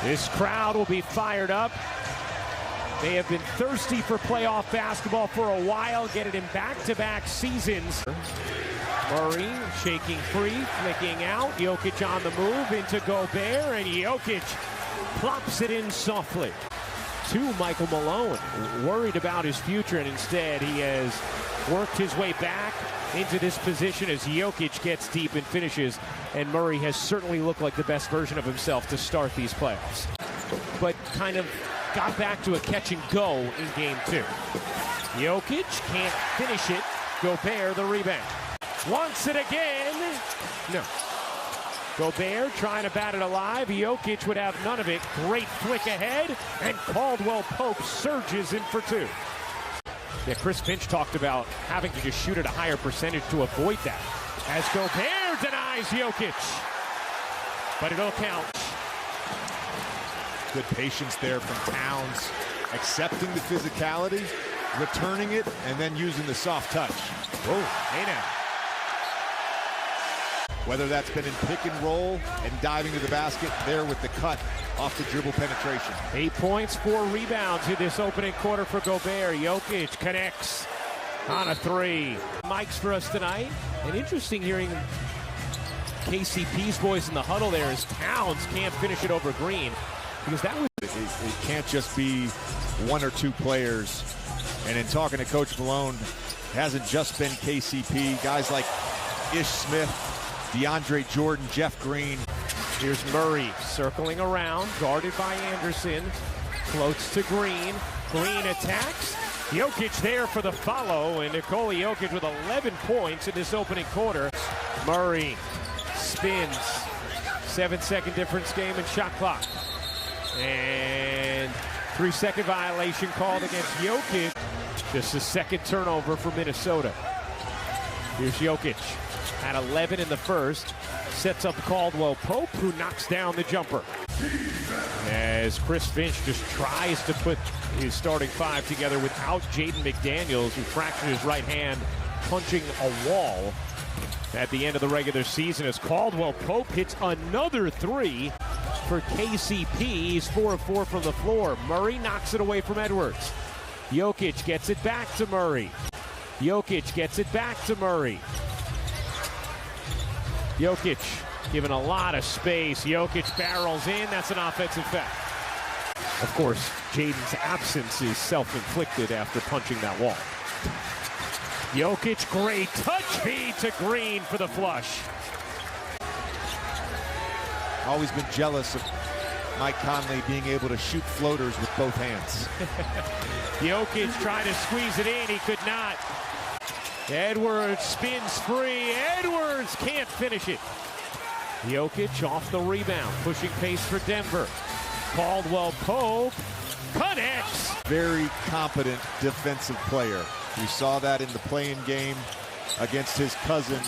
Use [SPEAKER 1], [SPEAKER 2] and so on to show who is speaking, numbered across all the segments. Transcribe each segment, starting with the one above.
[SPEAKER 1] This crowd will be fired up. They have been thirsty for playoff basketball for a while, getting in back-to-back seasons. Murray shaking free, flicking out. Jokic on the move into Gobert, and Jokic plops it in softly to Michael Malone, worried about his future, and instead he has worked his way back into this position as Jokic gets deep and finishes, and Murray has certainly looked like the best version of himself to start these playoffs, but kind of got back to a catch and go in game 2. Jokic can't finish it. Gobert the rebound. Wants it again. No. Gobert trying to bat it alive. Jokic would have none of it. Great flick ahead, and Caldwell Pope surges in for 2. Yeah, Chris Finch talked about having to just shoot at a higher percentage to avoid that, as Gobert denies Jokic, but it'll count.
[SPEAKER 2] Good patience there from Towns, accepting the physicality, returning it, and then using the soft touch.
[SPEAKER 1] Whoa, hey now.
[SPEAKER 2] Whether that's been in pick and roll and diving to the basket, there with the cut off the dribble penetration.
[SPEAKER 1] 8 points, 4 rebounds in this opening quarter for Gobert. Jokic connects on a 3. Mics for us tonight. And interesting hearing KCP's voice in the huddle there as Towns can't finish it over Green. Because that was...
[SPEAKER 2] It can't just be 1 or 2 players. And in talking to Coach Malone, it hasn't just been KCP. Guys like Ish Smith, DeAndre Jordan, Jeff Green.
[SPEAKER 1] Here's Murray circling around, guarded by Anderson. Floats to Green. Green attacks. Jokic there for the follow, and Nikola Jokic with 11 points in this opening quarter. Murray spins. 7-second difference game in shot clock. And 3-second violation called against Jokic. Just a second turnover for Minnesota. Here's Jokic at 11 in the first. Sets up Caldwell Pope, who knocks down the jumper. As Chris Finch just tries to put his starting 5 together without Jaden McDaniels, who fractured his right hand punching a wall at the end of the regular season, as Caldwell Pope hits another 3 for KCP. He's 4 of 4 from the floor. Murray knocks it away from Edwards. Jokic gets it back to Murray. Jokic gets it back to Murray. Jokic given a lot of space. Jokic barrels in. That's an offensive foul. Of course, Jaden's absence is self-inflicted after punching that wall. Jokic, great touch feed to Green for the flush.
[SPEAKER 2] Always been jealous of Mike Conley being able to shoot floaters with both hands.
[SPEAKER 1] Jokic trying to squeeze it in. He could not. Edwards spins free. Edwards can't finish it. Jokic off the rebound, pushing pace for Denver. Caldwell Pope connects.
[SPEAKER 2] Very competent defensive player. We saw that in the play-in game against his cousin,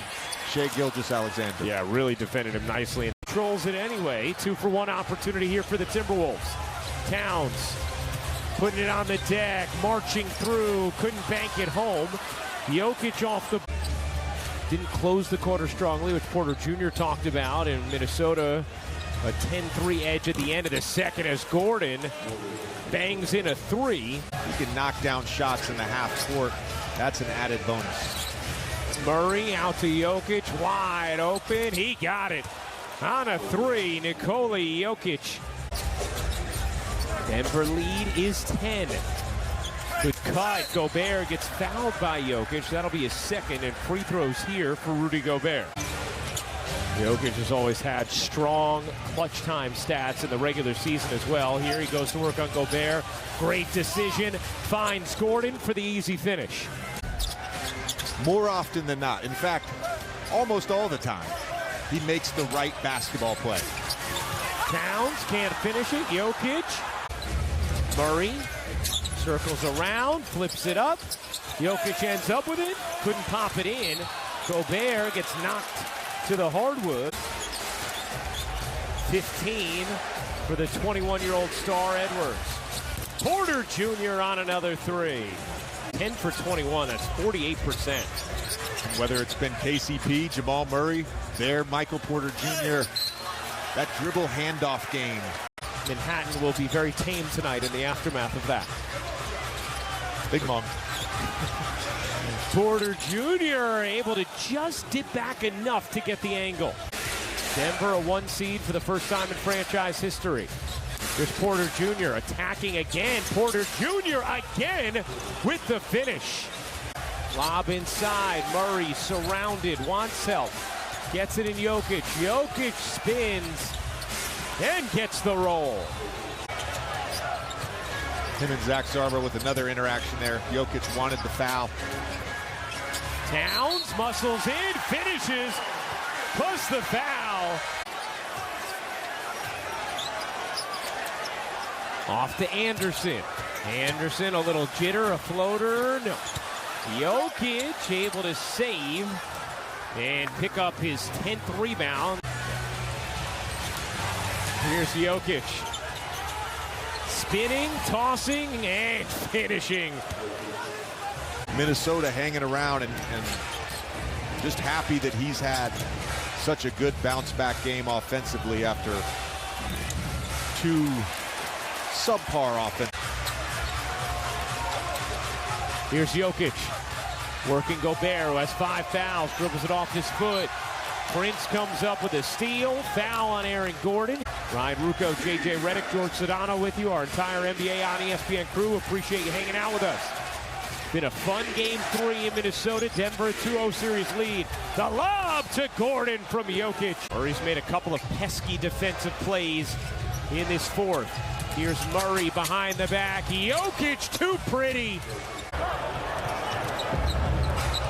[SPEAKER 2] Shai Gilgeous-Alexander.
[SPEAKER 1] Yeah, really defended him nicely and controls it anyway. 2-for-1 opportunity here for the Timberwolves. Towns putting it on the deck, marching through, couldn't bank it home. Jokic off the... Didn't close the quarter strongly, which Porter Jr. talked about, and Minnesota a 10-3 edge at the end of the second as Gordon bangs in a 3.
[SPEAKER 2] You can knock down shots in the half court. That's an added bonus.
[SPEAKER 1] Murray out to Jokic, wide open. He got it on a 3. Nikola Jokic. Denver lead is 10. Good cut. Gobert gets fouled by Jokic. That'll be his second, and free throws here for Rudy Gobert. Jokic has always had strong clutch time stats in the regular season as well. Here he goes to work on Gobert. Great decision. Finds Gordon for the easy finish.
[SPEAKER 2] More often than not, in fact, almost all the time, he makes the right basketball play.
[SPEAKER 1] Towns can't finish it. Jokic. Murray circles around, flips it up. Jokic ends up with it. Couldn't pop it in. Gobert gets knocked to the hardwood. 15 for the 21-year-old star Edwards. Porter Jr. on another 3. 10 for 21, that's 48%.
[SPEAKER 2] Whether it's been KCP, Jamal Murray, there, Michael Porter Jr., that dribble handoff game.
[SPEAKER 1] Manhattan will be very tame tonight in the aftermath of that.
[SPEAKER 2] Big Mom.
[SPEAKER 1] Porter Jr. able to just dip back enough to get the angle. Denver a 1 seed for the first time in franchise history. Here's Porter Jr. attacking again. Porter Jr. again with the finish. Lob inside. Murray surrounded, wants help. Gets it in Jokic. Jokic spins and gets the roll.
[SPEAKER 2] Him and Zach Sarver with another interaction there. Jokic wanted the foul.
[SPEAKER 1] Towns muscles in, finishes, plus the foul. Off to Anderson. Anderson, a little jitter, a floater, no. Jokic able to save and pick up his 10th rebound. Here's Jokic. Spinning, tossing, and finishing.
[SPEAKER 2] Minnesota hanging around and just happy that he's had such a good bounce-back game offensively after 2 subpar offense.
[SPEAKER 1] Here's Jokic, working Gobert, who has 5 fouls, dribbles it off his foot. Prince comes up with a steal, foul on Aaron Gordon. Ryan Rucco, JJ Redick, George Sedano with you, our entire NBA on ESPN crew. Appreciate you hanging out with us. Been a fun game 3 in Minnesota. Denver 2-0 series lead. The lob to Gordon from Jokic. Murray's made a couple of pesky defensive plays in this 4th. Here's Murray behind the back. Jokic too pretty.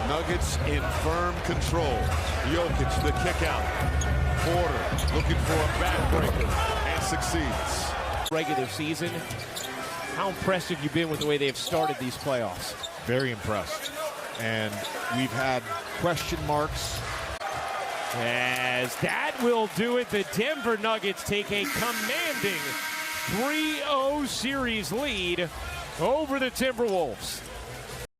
[SPEAKER 3] Nuggets in firm control. Jokic, the kick out. Porter looking for a backbreaker and succeeds.
[SPEAKER 1] Regular season, how impressed have you been with the way they've started these playoffs?
[SPEAKER 2] Very impressed. And we've had question marks.
[SPEAKER 1] As that will do it, the Denver Nuggets take a commanding 3-0 series lead over the Timberwolves.